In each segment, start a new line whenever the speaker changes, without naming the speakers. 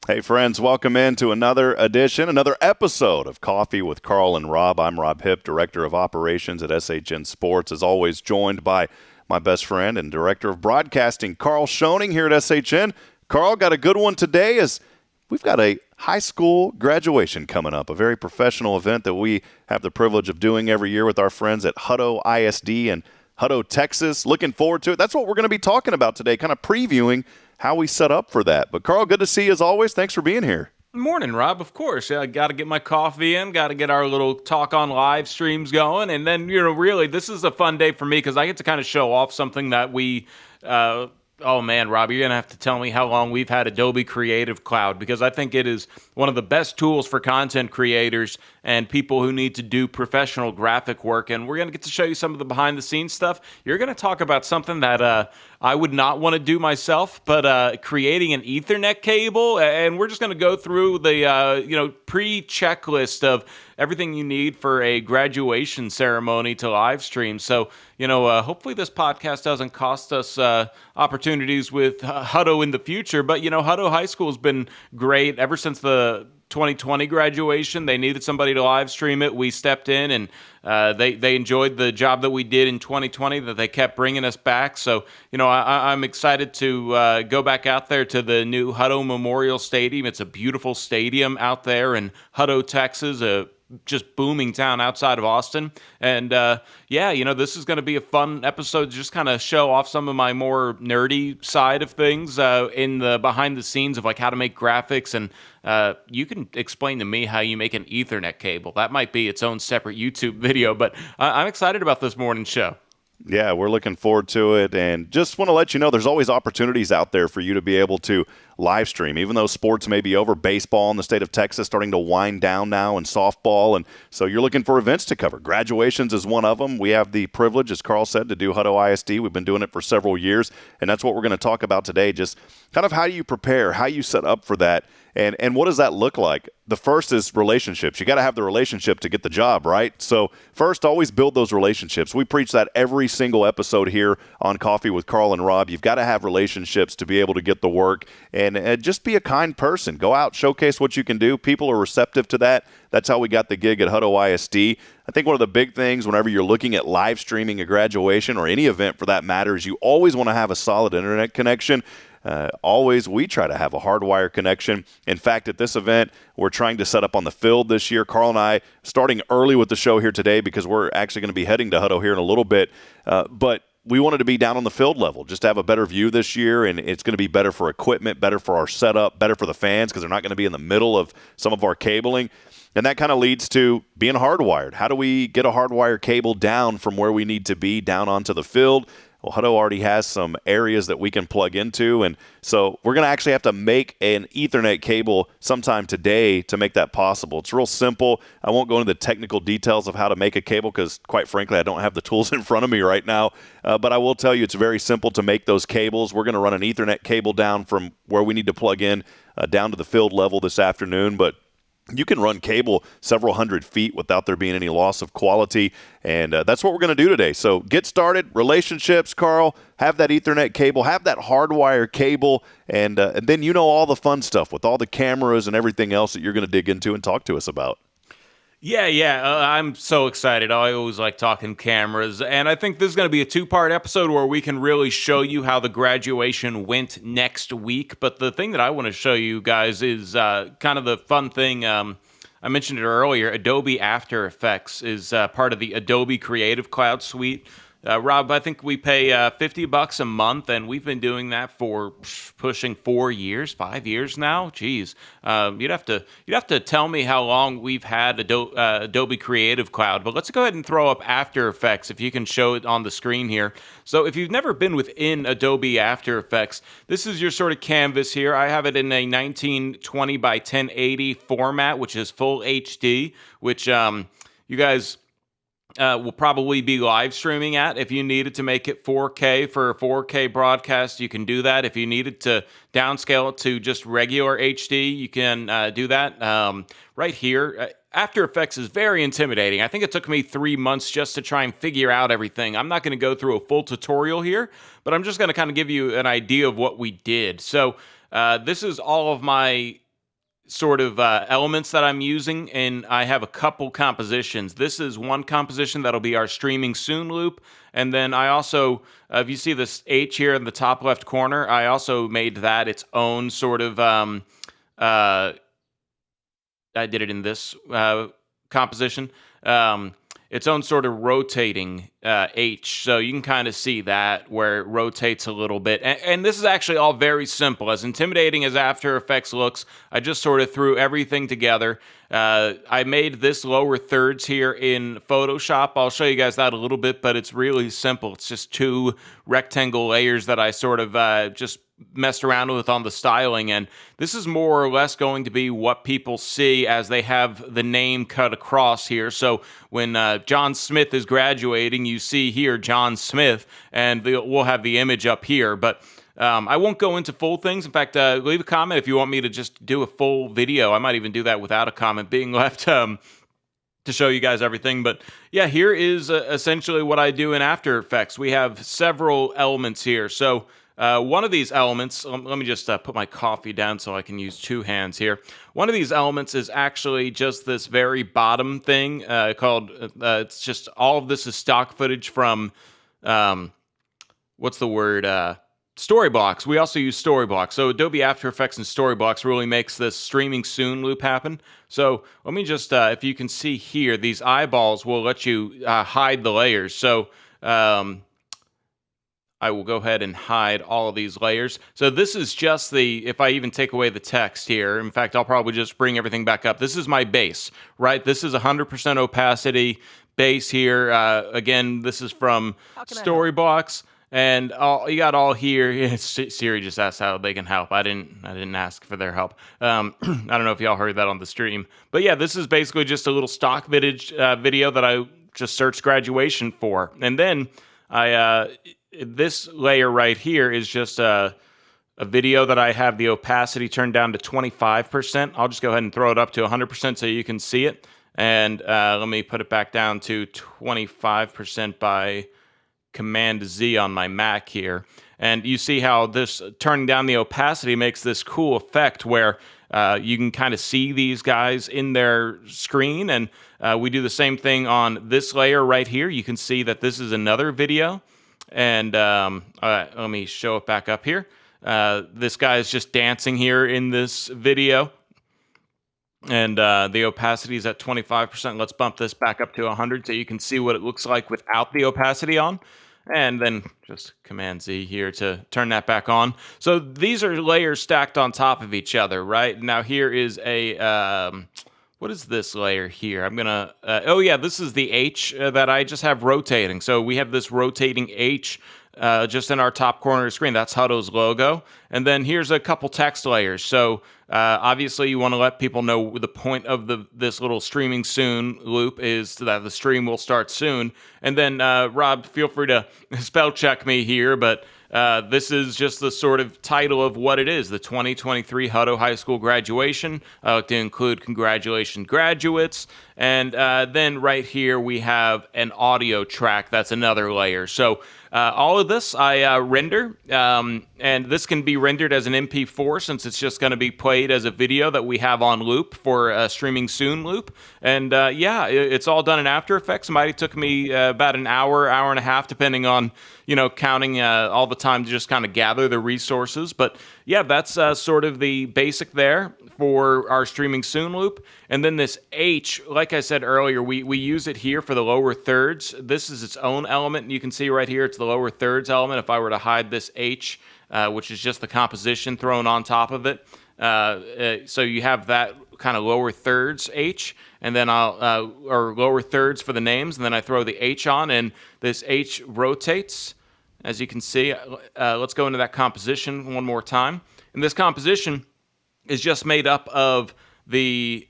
Hey, friends, welcome into another edition, another episode of Coffee with Karl and Rob. I'm Rob Hipp, Director of Operations at SHN Sports, as always joined by my best friend and Director of Broadcasting, Carl Schoening, here at SHN. Carl, got a good one today as we've got a high school graduation coming up, a very professional event that we have the privilege of doing every year with our friends at Hutto ISD and Hutto, Texas. Looking forward to it. That's what we're going to be talking about today, kind of previewing how we set up for that. But, Carl, good to see you as always. Thanks for being here.
Morning, Rob. Of course. I got to get my coffee in, got to get our little talk on live streams going. And then, really, this is a fun day for me because I get to kind of show off something that oh man, Rob, you're going to have to tell me how long we've had Adobe Creative Cloud, because I think it is one of the best tools for content creators and people who need to do professional graphic work. And we're going to get to show you some of the behind the scenes stuff. You're going to talk about something that I would not want to do myself, but creating an Ethernet cable. And we're just going to go through the pre-checklist of everything you need for a graduation ceremony to live stream. So, hopefully this podcast doesn't cost us opportunities with Hutto in the future. But, Hutto High School has been great ever since the 2020 graduation. They needed somebody to live stream it. We stepped in, and they enjoyed the job that we did in 2020, that they kept bringing us back. So, I'm excited to go back out there to the new Hutto Memorial Stadium. It's a beautiful stadium out there in Hutto, Texas, a just booming town outside of Austin. And this is going to be a fun episode to just kind of show off some of my more nerdy side of things in the behind the scenes of like how to make graphics. And you can explain to me how you make an Ethernet cable. That might be its own separate YouTube video, but I'm excited about this morning show.
Yeah, we're looking forward to it, and just want to let you know there's always opportunities out there for you to be able to live stream, even though sports may be over. Baseball in the state of Texas starting to wind down now, and softball, and so you're looking for events to cover. Graduations is one of them. We have the privilege, as Carl said, to do Hutto ISD. We've been doing it for several years, and that's what we're going to talk about today, just kind of how you prepare, how you set up for that, and what does that look like? The first is relationships. You got to have the relationship to get the job, right? So first, always build those relationships. We preach that every single episode here on Coffee with Karl and Rob. You've got to have relationships to be able to get the work, and just be a kind person. Go out, showcase what you can do. People are receptive to that. That's how we got the gig at Hutto ISD. I think one of the big things whenever you're looking at live streaming a graduation or any event for that matter is you always want to have a solid internet connection. Always, we try to have a hardwire connection. In fact, at this event, we're trying to set up on the field this year. Carl and I, starting early with the show here today because we're actually going to be heading to Hutto here in a little bit. But we wanted to be down on the field level, just to have a better view this year, and it's going to be better for equipment, better for our setup, better for the fans because they're not going to be in the middle of some of our cabling. And that kind of leads to being hardwired. How do we get a hardwire cable down from where we need to be down onto the field? Well, Hutto already has some areas that we can plug into, and so we're going to actually have to make an Ethernet cable sometime today to make that possible. It's real simple. I won't go into the technical details of how to make a cable because, quite frankly, I don't have the tools in front of me right now, but I will tell you it's very simple to make those cables. We're going to run an Ethernet cable down from where we need to plug in down to the field level this afternoon, but you can run cable several hundred feet without there being any loss of quality, and that's what we're going to do today. So get started, relationships, Carl, have that Ethernet cable, have that hardwire cable, and then all the fun stuff with all the cameras and everything else that you're going to dig into and talk to us about.
Yeah, I'm so excited. I always like talking cameras, and I think this is going to be a two-part episode where we can really show you how the graduation went next week. But the thing that I want to show you guys is kind of the fun thing. I mentioned it earlier. Adobe After Effects is part of the Adobe Creative Cloud suite. Rob, I think we pay $50 a month, and we've been doing that for pushing 4 years, 5 years now. Geez, you'd have to tell me how long we've had Adobe Creative Cloud. But let's go ahead and throw up After Effects if you can show it on the screen here. So if you've never been within Adobe After Effects, this is your sort of canvas here. I have it in a 1920 by 1080 format, which is full HD, which you guys will probably be live streaming at. If you needed to make it 4K for a 4K broadcast, you can do that. If you needed to downscale it to just regular HD, you can do that. Right here, After Effects is very intimidating. I think it took me 3 months just to try and figure out everything. I'm not going to go through a full tutorial here, but I'm just going to kind of give you an idea of what we did. So this is all of my sort of elements that I'm using, and I have a couple compositions. This is one composition that'll be our streaming soon loop, and then I also, if you see this H here in the top left corner, I also made that its own sort of. Uh, I did it in this composition. Its own sort of rotating H. So you can kind of see that where it rotates a little bit. And this is actually all very simple. As intimidating as After Effects looks, I just sort of threw everything together. I made this lower thirds here in Photoshop. I'll show you guys that a little bit, but it's really simple. It's just two rectangle layers that I sort of just messed around with on the styling, and this is more or less going to be what people see as they have the name cut across here. So when John Smith is graduating, you see here John Smith, and we'll have the image up here. But I won't go into full things. In fact, leave a comment if you want me to just do a full video. I might even do that without a comment being left to show you guys everything. But yeah, here is essentially what I do in After Effects. We have several elements here. So one of these elements, let me just put my coffee down so I can use two hands here. One of these elements is actually just this very bottom thing called, it's just all of this is stock footage from, what's the word? Storyblocks. We also use Storyblocks. So Adobe After Effects and Storyblocks really makes this streaming soon loop happen. So let me just, if you can see here, these eyeballs will let you hide the layers. So, I will go ahead and hide all of these layers. So this is just the, if I even take away the text here, in fact, I'll probably just bring everything back up. This is my base, right? This is 100% opacity base here. Again, this is from Storyblocks. And you got all here. Siri just asked how they can help. I didn't ask for their help. I don't know if y'all heard that on the stream. But yeah, this is basically just a little stock video that I just searched graduation for. And then this layer right here is just a video that I have the opacity turned down to 25%. I'll just go ahead and throw it up to 100% so you can see it. And let me put it back down to 25% by Command Z on my Mac here. And you see how this turning down the opacity makes this cool effect where you can kind of see these guys in their screen. And we do the same thing on this layer right here. You can see that this is another video. And let me show it back up here. This guy is just dancing here in this video. And the opacity is at 25%. Let's bump this back up to 100 so you can see what it looks like without the opacity on. And then just Command Z here to turn that back on. So these are layers stacked on top of each other, right? Now here is a... what is this layer here? I'm gonna, oh yeah, this is the H that I just have rotating. So we have this rotating H just in our top corner of the screen. That's Hutto's logo. And then here's a couple text layers. So obviously you want to let people know the point of this little streaming soon loop is that the stream will start soon. And then Rob, feel free to spell check me here, but this is just the sort of title of what it is, the 2023 Hutto High School graduation. I like to include congratulations graduates. And then right here we have an audio track. That's another layer. So all of this I render, and this can be rendered as an MP4 since it's just going to be played as a video that we have on loop for a streaming soon loop. And yeah, it's all done in After Effects. It might have took me about an hour and a half, depending on, counting all the time to just kind of gather the resources. But yeah, that's sort of the basic there for our streaming soon loop. And then this H, like I said earlier, we use it here for the lower thirds. This is its own element. You can see right here, it's the lower thirds element. If I were to hide this H, which is just the composition thrown on top of it. So you have that kind of lower thirds H, and then or lower thirds for the names, and then I throw the H on, and this H rotates, as you can see. Let's go into that composition one more time. And this composition is just made up of the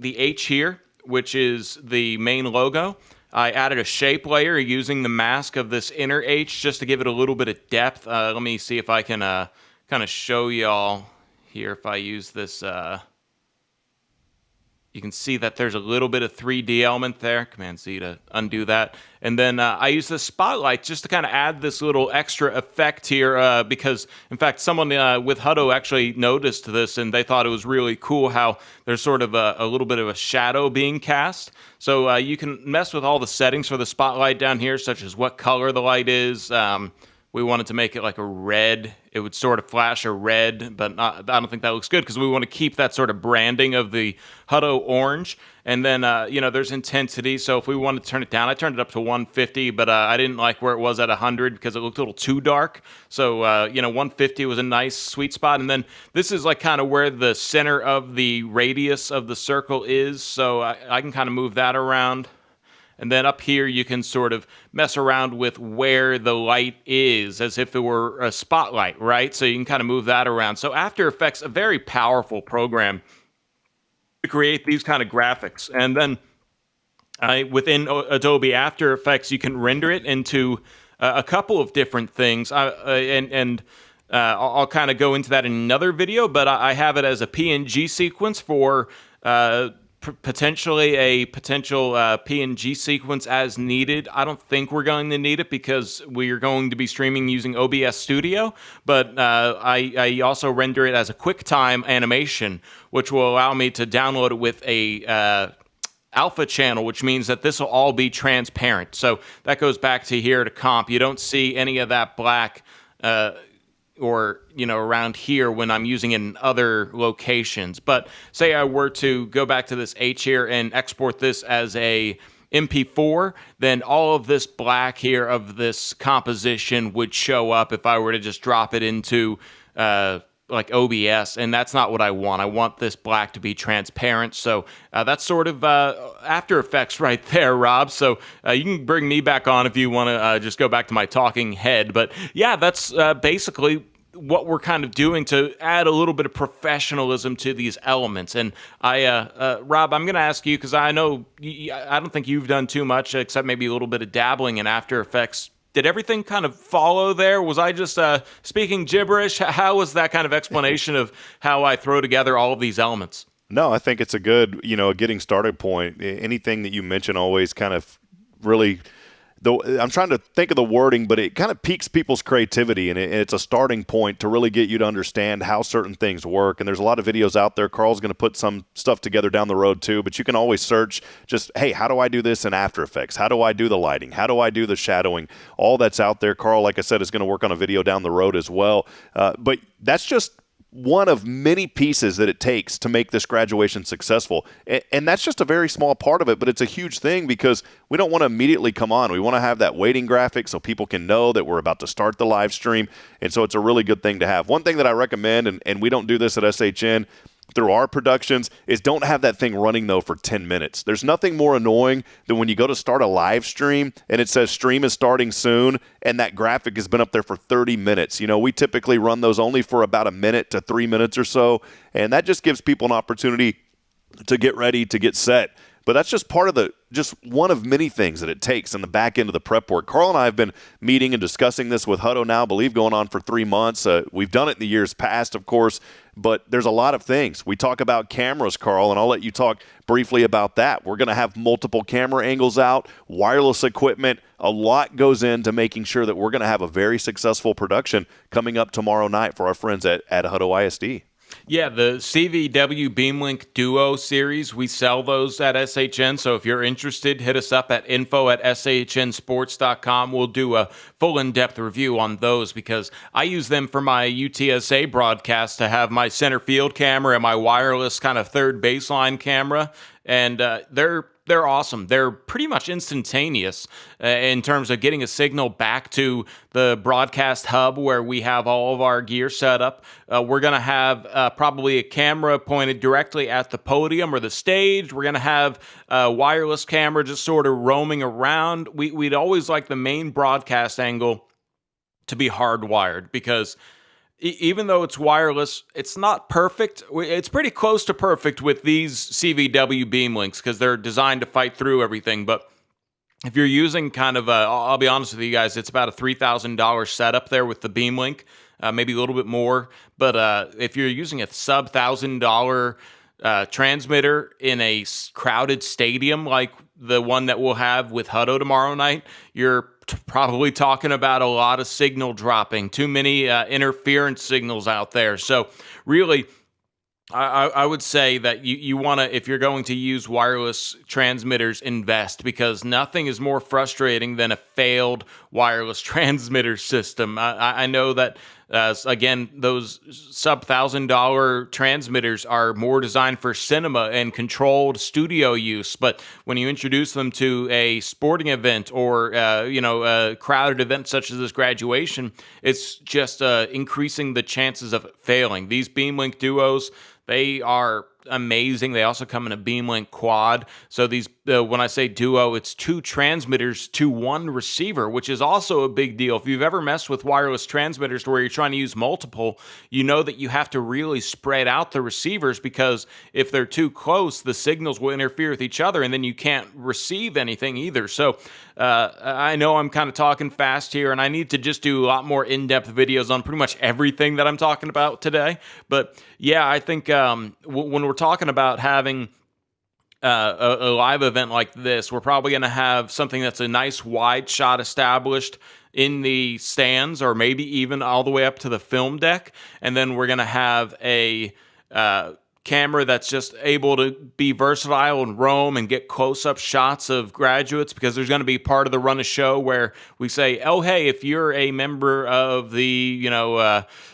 H here, which is the main logo. I added a shape layer using the mask of this inner H just to give it a little bit of depth. Let me see if I can kind of show y'all here if I use this You can see that there's a little bit of 3D element there. Command Z to undo that. And then I use the spotlight just to kind of add this little extra effect here because, in fact, someone with Hutto actually noticed this and they thought it was really cool how there's sort of a little bit of a shadow being cast. So you can mess with all the settings for the spotlight down here, such as what color the light is. We wanted to make it like a red. It would sort of flash a red, but I don't think that looks good because we want to keep that sort of branding of the Hutto orange. And then, there's intensity. So if we wanted to turn it down, I turned it up to 150, but I didn't like where it was at 100 because it looked a little too dark. So, 150 was a nice sweet spot. And then this is like kind of where the center of the radius of the circle is. So I can kind of move that around. And then up here, you can sort of mess around with where the light is as if it were a spotlight, right? So you can kind of move that around. So After Effects, a very powerful program to create these kind of graphics. And then within Adobe After Effects, you can render it into a couple of different things. I'll kind of go into that in another video, but I have it as a PNG sequence for potentially a potential PNG sequence as needed. I don't think we're going to need it because we are going to be streaming using OBS Studio, but I also render it as a QuickTime animation, which will allow me to download it with a alpha channel, which means that this will all be transparent. So that goes back to here to comp. You don't see any of that black around here when I'm using it in other locations. But say I were to go back to this H here and export this as a MP4, then all of this black here of this composition would show up if I were to just drop it into like OBS, and that's not what I want. I want this black to be transparent. So that's sort of After Effects right there, Rob. So you can bring me back on if you want to just go back to my talking head. But yeah, that's basically what we're kind of doing to add a little bit of professionalism to these elements. And Rob, I'm going to ask you, because I know I don't think you've done too much except maybe a little bit of dabbling in After Effects. Did everything kind of follow there? Was I just speaking gibberish? How was that kind of explanation of how I throw together all of these elements?
No, I think it's a good, a getting started point. Anything that you mention always kind of really, I'm trying to think of the wording, but it kind of piques people's creativity, and it's a starting point to really get you to understand how certain things work. And there's a lot of videos out there. Karl's going to put some stuff together down the road too, but you can always search just, hey, how do I do this in After Effects? How do I do the lighting? How do I do the shadowing? All that's out there. Karl, like I said, is going to work on a video down the road as well. But that's just one of many pieces that it takes to make this graduation successful. And that's just a very small part of it, but it's a huge thing because we don't want to immediately come on. We want to have that waiting graphic so people can know that we're about to start the live stream. And so it's a really good thing to have. One thing that I recommend, and we don't do this at SHN, through our productions, is don't have that thing running, though, for 10 minutes. There's nothing more annoying than when you go to start a live stream and it says stream is starting soon and that graphic has been up there for 30 minutes. We typically run those only for about a minute to 3 minutes or so, and that just gives people an opportunity to get ready, to get set. But that's just part of just one of many things that it takes in the back end of the prep work. Karl and I have been meeting and discussing this with Hutto now, I believe going on for 3 months. We've done it in the years past, of course, but there's a lot of things. We talk about cameras, Karl, and I'll let you talk briefly about that. We're going to have multiple camera angles out, wireless equipment. A lot goes into making sure that we're going to have a very successful production coming up tomorrow night for our friends at Hutto ISD.
Yeah, the CVW Beamlink Duo series, we sell those at SHN. So if you're interested, hit us up at info@shnsports.com. We'll do a full in-depth review on those because I use them for my UTSA broadcast to have my center field camera and my wireless kind of third baseline camera. And they're awesome. They're pretty much instantaneous in terms of getting a signal back to the broadcast hub where we have all of our gear set up. We're going to have probably a camera pointed directly at the podium or the stage. We're going to have a wireless camera just sort of roaming around. We'd always like the main broadcast angle to be hardwired because even though it's wireless, it's not perfect. It's pretty close to perfect with these CVW Beamlinks because they're designed to fight through everything. But if you're using kind of I'll be honest with you guys, it's about a $3,000 setup there with the Beamlink, maybe a little bit more. But if you're using a sub $1,000 transmitter in a crowded stadium like the one that we'll have with Hutto tomorrow night, you're probably talking about a lot of signal dropping, too many interference signals out there. So really, I would say that you want to, if you're going to use wireless transmitters, invest, because nothing is more frustrating than a failed wireless transmitter system. I know that, again, those sub-$1,000 transmitters are more designed for cinema and controlled studio use, but when you introduce them to a sporting event or a crowded event such as this graduation, it's just increasing the chances of failing. These BeamLink Duos, they are amazing. They also come in a BeamLink Quad. So these, when I say duo, it's 2 transmitters to 1 receiver, which is also a big deal. If you've ever messed with wireless transmitters where you're trying to use multiple, you know that you have to really spread out the receivers, because if they're too close, the signals will interfere with each other and then you can't receive anything either. So I know I'm kind of talking fast here, and I need to just do a lot more in-depth videos on pretty much everything that I'm talking about today. But yeah, I think when we're talking about having a live event like this, we're probably going to have something that's a nice wide shot established in the stands, or maybe even all the way up to the film deck. And then we're going to have a camera that's just able to be versatile and roam and get close-up shots of graduates, because there's going to be part of the run of show where we say, oh, hey, if you're a member of the,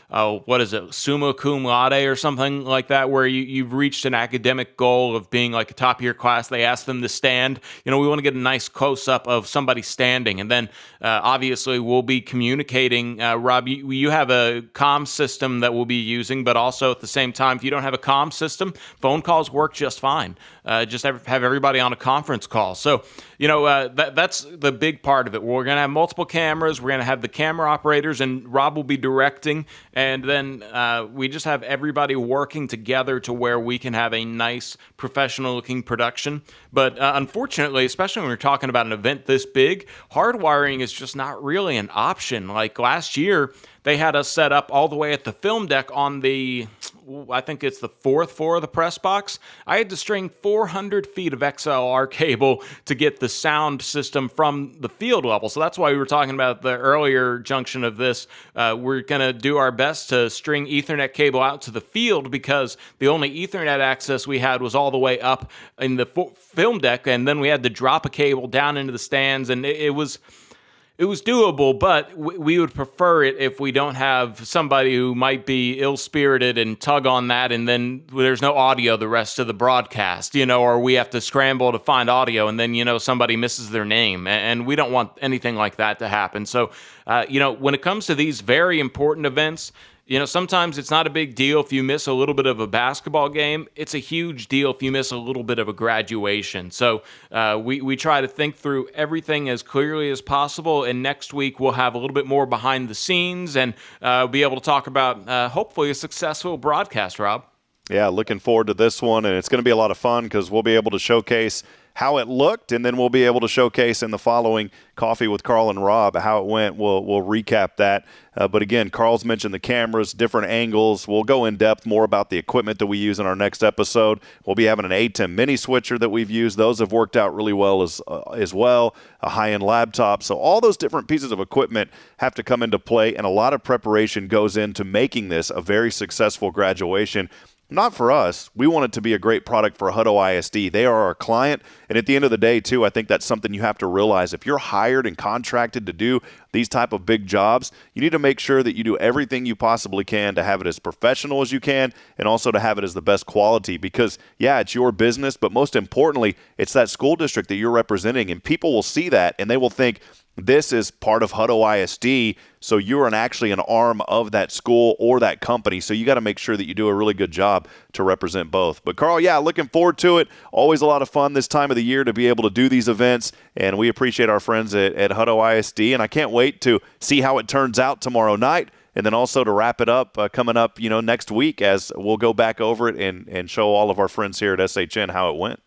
what is it, summa cum laude or something like that, where you've reached an academic goal of being like a top of your class, they ask them to stand. We want to get a nice close-up of somebody standing. And then obviously we'll be communicating. Rob, you have a comm system that we'll be using, but also at the same time, if you don't have a comm system, phone calls work just fine. Just have everybody on a conference call. So, that's the big part of it. We're going to have multiple cameras. We're going to have the camera operators, and Rob will be directing. And then we just have everybody working together to where we can have a nice professional-looking production. But unfortunately, especially when we're talking about an event this big, hardwiring is just not really an option. Like last year, they had us set up all the way at the film deck on the, I think it's the 4th floor of the press box. I had to string 400 feet of XLR cable to get the sound system from the field level. So that's why we were talking about the earlier junction of this. We're going to do our best to string Ethernet cable out to the field, because the only Ethernet access we had was all the way up in the film deck, and then we had to drop a cable down into the stands, and it was doable, but we would prefer it if we don't have somebody who might be ill-spirited and tug on that, and then there's no audio the rest of the broadcast, or we have to scramble to find audio, and then, somebody misses their name, and we don't want anything like that to happen. So, when it comes to these very important events, sometimes it's not a big deal if you miss a little bit of a basketball game. It's a huge deal if you miss a little bit of a graduation. So we try to think through everything as clearly as possible. And next week, we'll have a little bit more behind the scenes and be able to talk about, hopefully, a successful broadcast, Rob.
Yeah, looking forward to this one. And it's going to be a lot of fun, because we'll be able to showcase how it looked, and then we'll be able to showcase in the following Coffee with Karl and Rob how it went. We'll recap that. But again, Karl's mentioned the cameras, different angles. We'll go in depth more about the equipment that we use in our next episode. We'll be having an ATEM mini switcher that we've used. Those have worked out really well as well, a high-end laptop. So all those different pieces of equipment have to come into play, and a lot of preparation goes into making this a very successful graduation. Not for us. We want it to be a great product for Hutto ISD. They are our client. And at the end of the day, too, I think that's something you have to realize. If you're hired and contracted to do these type of big jobs, you need to make sure that you do everything you possibly can to have it as professional as you can, and also to have it as the best quality, because, yeah, it's your business, but most importantly, it's that school district that you're representing, and people will see that, and they will think, this is part of Hutto ISD, so you're actually an arm of that school or that company. So you got to make sure that you do a really good job to represent both. But Karl, yeah, looking forward to it. Always a lot of fun this time of the year to be able to do these events, and we appreciate our friends at Hutto ISD, and I can't wait to see how it turns out tomorrow night. And then also to wrap it up coming up, next week, as we'll go back over it and show all of our friends here at SHN how it went.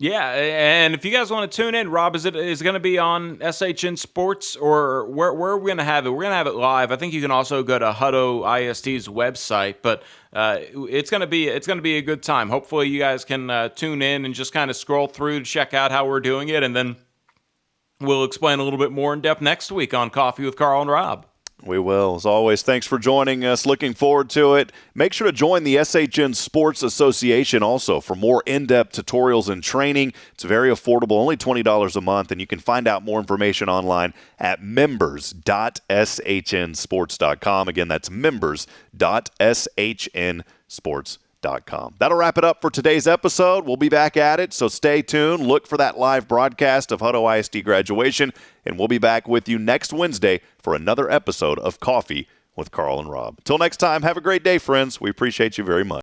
Yeah, and if you guys want to tune in, Rob, is it going to be on SHN Sports, or where are we going to have it? We're going to have it live. I think you can also go to Hutto ISD's website, but it's going to be a good time. Hopefully, you guys can tune in and just kind of scroll through to check out how we're doing it, and then we'll explain a little bit more in depth next week on Coffee with Karl and Rob.
We will. As always, thanks for joining us. Looking forward to it. Make sure to join the SHN Sports Association also for more in-depth tutorials and training. It's very affordable, only $20 a month, and you can find out more information online at members.shnsports.com. Again, that's members.shnsports.com. That'll wrap it up for today's episode. We'll be back at it, so stay tuned. Look for that live broadcast of Hutto ISD graduation, and we'll be back with you next Wednesday for another episode of Coffee with Karl and Rob. Till next time, have a great day, friends. We appreciate you very much.